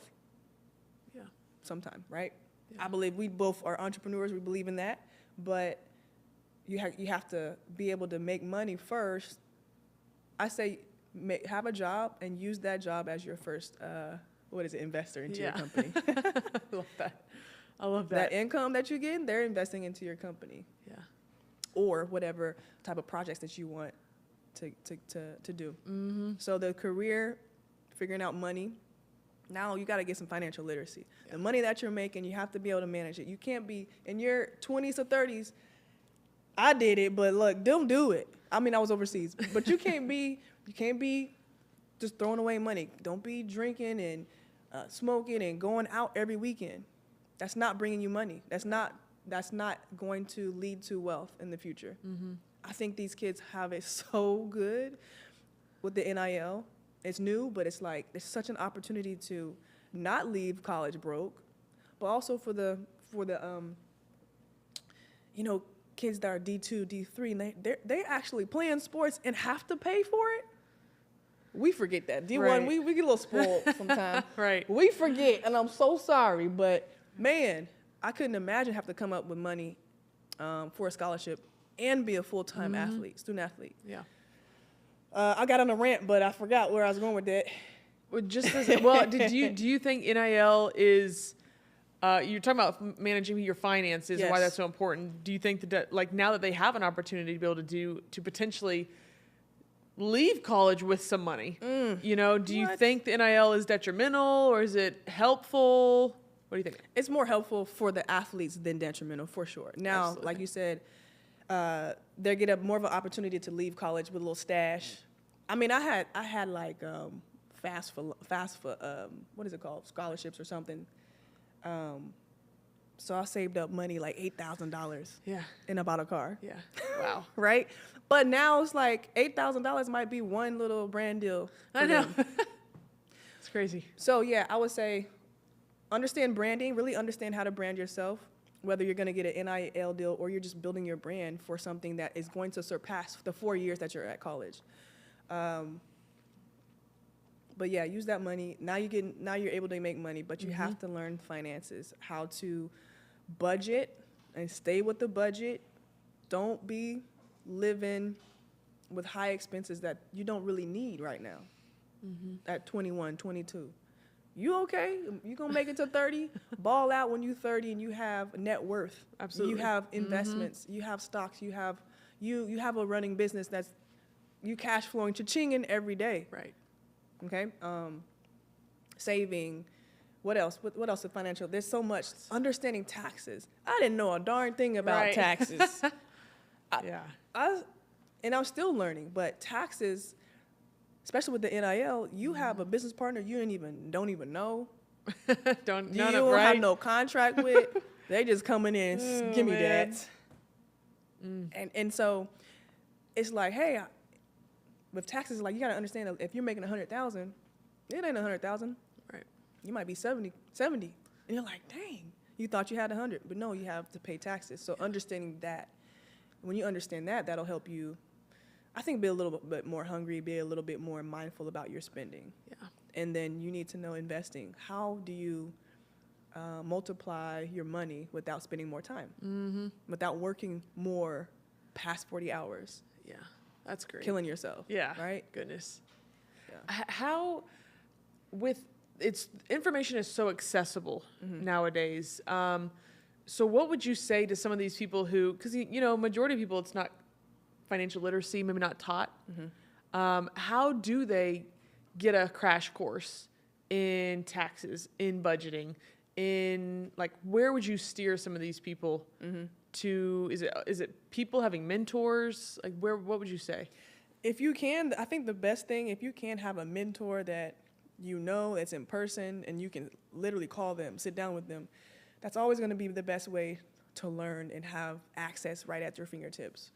Yeah. sometime, right? Yeah. I believe we both are entrepreneurs. We believe in that, but you have to be able to make money first. I say have a job and use that job as your first investor into your company. I love that. I love that. That income that you get, they're investing into your company. Yeah. Or whatever type of projects that you want to do. Mm-hmm. So the career, figuring out money. Now you got to get some financial literacy. Yeah. The money that you're making, you have to be able to manage it. You can't be in your 20s or 30s. I did it, but look, don't do it. I mean, I was overseas, but you can't be just throwing away money. Don't be drinking and smoking and going out every weekend. That's not bringing you money. That's not going to lead to wealth in the future. Mm-hmm. I think these kids have it so good with the NIL. It's new, but it's like there's such an opportunity to not leave college broke, but also for the kids that are D2, D3, and they actually playing sports and have to pay for it. We forget that. D1, right. we get a little spoiled sometimes. Right. We forget, and I'm so sorry, but man, I couldn't imagine have to come up with money for a scholarship and be a full-time student athlete. Yeah. I got on a rant, but I forgot where I was going with that. Well, do you think NIL is? You're talking about managing your finances and why that's so important. Do you think that, like, now that they have an opportunity to be able to potentially leave college with some money, do you think the NIL is detrimental or is it helpful? What do you think? It's more helpful for the athletes than detrimental, for sure. Now, absolutely. Like you said, they get more of an opportunity to leave college with a little stash. I mean, I had like fast for what is it called, scholarships or something. So I saved up money like $8,000. Yeah. And I bought a car. Yeah. Wow. Right. But now it's like $8,000 might be one little brand deal. I know. It's crazy. So yeah, I would say understand branding. Really understand how to brand yourself. Whether you're going to get an NIL deal or you're just building your brand for something that is going to surpass the 4 years that you're at college. But yeah, use that money. Now you're able to make money, but you have to learn finances, how to budget and stay with the budget. Don't be living with high expenses that you don't really need right now at 21, 22. You okay? You gonna make it to 30? Ball out when you 30 and you have net worth. Absolutely. You have investments. You have stocks. You have a running business that's you cash flowing, cha-chinging every day. Right. Okay. Saving. What else? What else is financial? There's so much. Understanding taxes. I didn't know a darn thing about taxes. And I'm still learning, but taxes, especially with the NIL, you have a business partner you don't even know. don't have no contract with. They just coming in, give me that. And so it's like, hey, with taxes, like you gotta understand that if you're making $100,000, it ain't $100,000. Right. You might be 70, and you're like, dang, you thought you had 100, but no, you have to pay taxes. So understanding that, when you understand that, that'll help you, I think, be a little bit more hungry, be a little bit more mindful about your spending. Yeah. And then you need to know investing. How do you multiply your money without spending more time, without working more past 40 hours? Yeah, that's great. Killing yourself. Yeah. Right? Goodness. Yeah. How, information is so accessible nowadays. So what would you say to some of these people who, because, majority of people, it's not financial literacy, maybe not taught. How do they get a crash course in taxes, in budgeting, in, like, where would you steer some of these people to? Is it people having mentors? Like, what would you say? If you can, I think the best thing, if you can have a mentor that it's in person and you can literally call them, sit down with them, that's always going to be the best way to learn and have access right at your fingertips.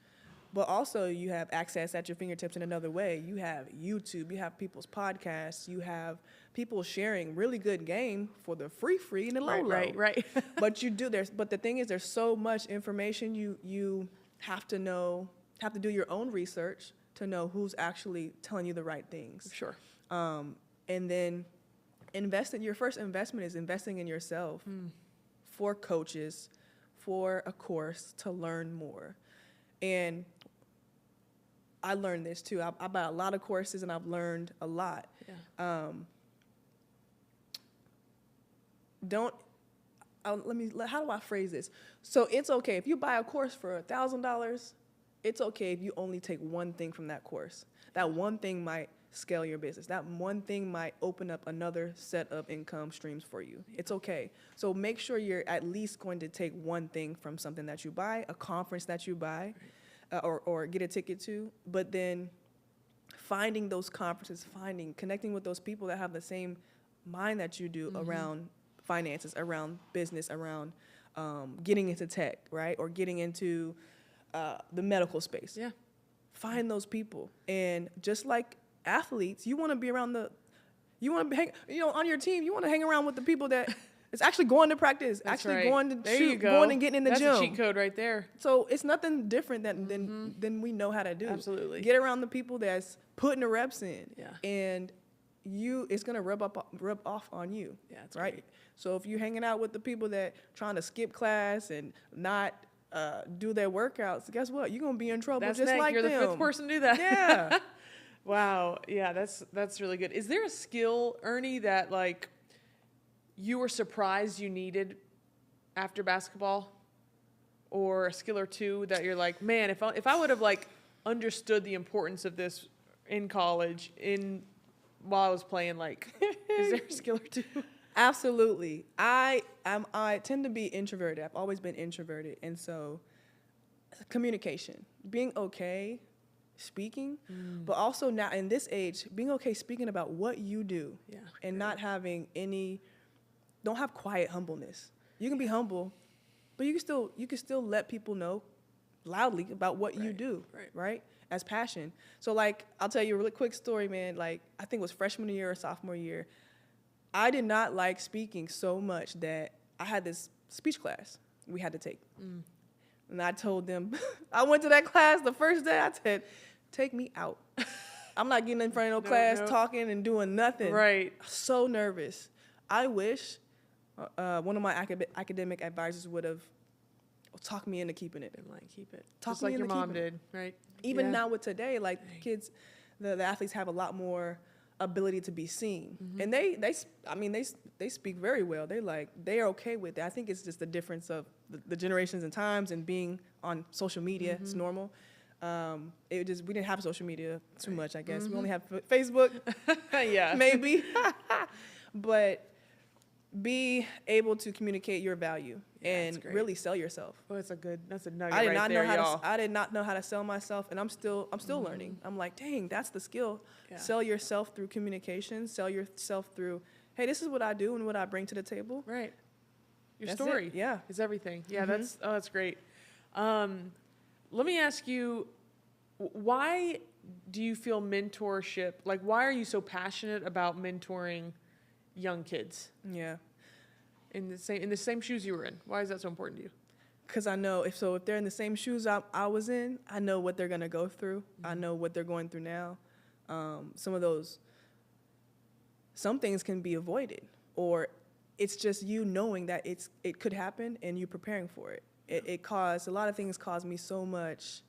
But also you have access at your fingertips in another way. You have YouTube, you have people's podcasts, you have people sharing really good game for the free and the low. Right. But the thing is, there's so much information. You have to do your own research to know who's actually telling you the right things. Sure. And then Your first investment is investing in yourself for coaches, for a course to learn more. And I learned this too. I bought a lot of courses and I've learned a lot. Yeah. How do I phrase this? So it's okay if you buy a course for $1,000. It's okay if you only take one thing from that course. That one thing might scale your business. That one thing might open up another set of income streams for you. It's okay. So make sure you're at least going to take one thing from something that you buy, a conference that you buy, or get a ticket to. But then finding those conferences, connecting with those people that have the same mind that you do around finances, around business, around getting into tech, right? Or getting into the medical space. Yeah. Find those people. And just like athletes, you want to be around on your team, you want to hang around with the people that is actually going to practice, going to shoot, going and getting in the gym. That's a cheat code right there. So it's nothing different than we know how to do. Absolutely. Get around the people that's putting the reps in. Yeah. And it's going to rub off on you. Yeah, that's right. great. So if you're hanging out with the people that trying to skip class and not do their workouts, guess what? You're going to be in trouble just like You're them. the fifth person to do that. Yeah. Wow. Yeah, that's really good. Is there a skill, Ernie, that like you were surprised you needed after basketball, or a skill or two that you're like, man, if I would have like understood the importance of this in college, while I was playing, like, is there a skill or two? Absolutely. I tend to be introverted. I've always been introverted, and so communication, being okay speaking, but also now in this age, being okay speaking about what you do, and not having don't have quiet humbleness. You can be humble, but you can still let people know loudly about what you do, right? As passion. So like, I'll tell you a really quick story, man. Like, I think it was freshman year or sophomore year. I did not like speaking so much that I had this speech class we had to take. And I told them, I went to that class the first day, I said, take me out. I'm not getting in front of no class talking and doing nothing. Right. So nervous. I wish one of my academic advisors would have talked me into keeping it. And like, keep it. Talk Just me like into your mom keeping it. did, right? Even now with today, like kids, the athletes have a lot more ability to be seen, and they speak very well. They are okay with it. I think it's just the difference of the generations and times, and being on social media. It's normal. We didn't have social media too much, I guess. We only have Facebook, maybe, but be able to communicate your value and really sell yourself. Oh, that's a nugget right there, y'all. I did not know how to sell myself, and I'm still learning. I'm like, dang, that's the skill. Yeah. Sell yourself through communication. Sell yourself through, hey, this is what I do and what I bring to the table. Right. Your that's story, it. is everything. Yeah, that's great. Let me ask you, why do you feel mentorship? Like, why are you so passionate about mentoring young kids? Yeah. In the same shoes you were in. Why is that so important to you? Because I know if they're in the same shoes I was in, I know what they're gonna go through. I know what they're going through now. Some things can be avoided, or it's just you knowing that it could happen and you preparing for it. A lot of things caused me so much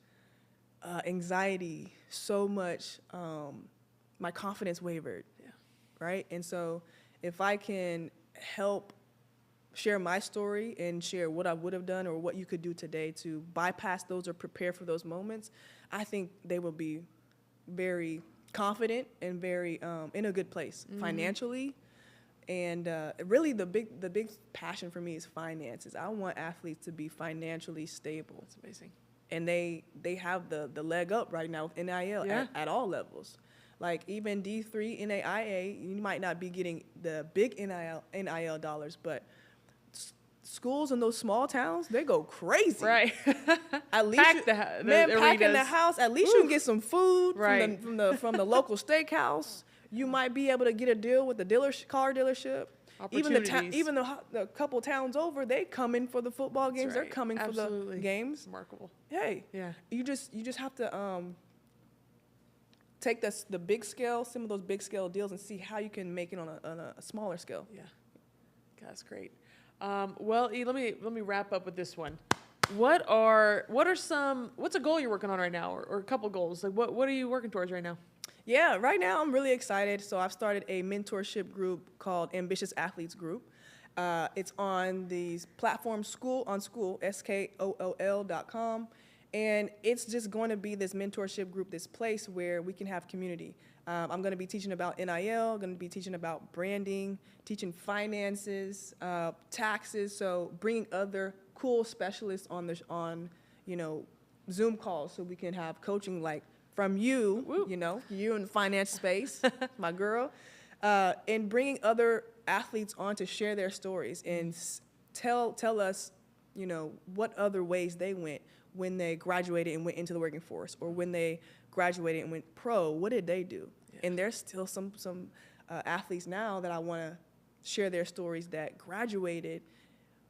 anxiety, so much my confidence wavered. Yeah. Right? And so if I can help share my story and share what I would have done or what you could do today to bypass those or prepare for those moments, I think they will be very confident and very in a good place financially. And really the big passion for me is finances. I want athletes to be financially stable. That's amazing. And they have the leg up right now with NIL at all levels. Like even D3, NAIA, you might not be getting the big NIL dollars, but schools in those small towns, they go crazy. Right. At least packing the house. At least you can get some food from the local steakhouse. You might be able to get a deal with the car dealership. Even the couple towns over, they come in for the football games. They're coming for the games. Remarkable. Hey, you just have to take the big scale, some of those big scale deals, and see how you can make it on a smaller scale. Yeah, that's great. Well, E, let me wrap up with this one. What's a goal you're working on right now, or a couple goals? Like what are you working towards right now? Yeah, right now I'm really excited. So I've started a mentorship group called Ambitious Athletes Group. It's on these platforms, School, SKOOL.com. And it's just going to be this mentorship group, this place where we can have community. I'm going to be teaching about NIL, going to be teaching about branding, teaching finances, taxes. So bringing other cool specialists on Zoom calls so we can have coaching like from you, Woo. You in the finance space, my girl, and bringing other athletes on to share their stories and tell us, what other ways they went when they graduated and went into the working force, or when they graduated and went pro. What did they do? Yeah. And there's still some athletes now that I want to share their stories that graduated,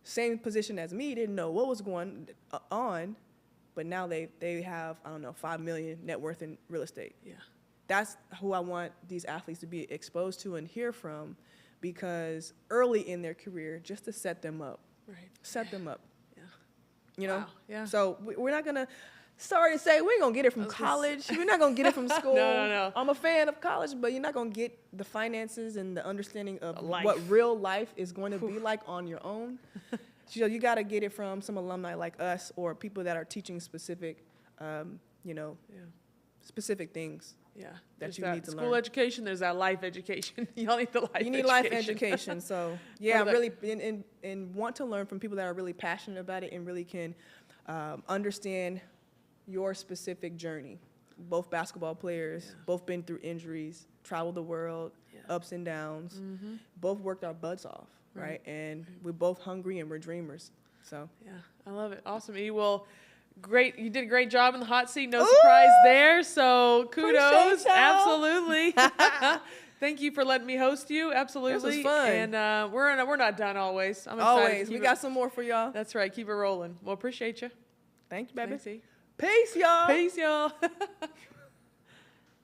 same position as me, didn't know what was going on, but now they have, I don't know, $5 million net worth in real estate. Yeah. That's who I want these athletes to be exposed to and hear from, because early in their career, just to set them up. Right. Set them up. Yeah. Wow. Yeah. So we're not going to, sorry to say, we ain't going to get it from college. We're not going to get it from school. No. I'm a fan of college, but you're not going to get the finances and the understanding of life. What real life is going to be like on your own. So you got to get it from some alumni like us, or people that are teaching specific, specific things. Yeah, that you need to learn. School education, there's that life education. Y'all need the life education. You need life education. So, yeah, really, and want to learn from people that are really passionate about it and really can understand your specific journey. Both basketball players, both been through injuries, traveled the world, ups and downs, both worked our butts off, right? And we're both hungry and we're dreamers. So, yeah, I love it. Awesome, E. Well, great. You did a great job in the hot seat. No surprise there. So kudos. Absolutely. Thank you for letting me host you. Absolutely. This was fun. And we're not done always. I'm excited. Always. We got some more for y'all. That's right. Keep it rolling. Well, appreciate you. Thank you, baby. Thanks, E. Peace, y'all. Peace, y'all.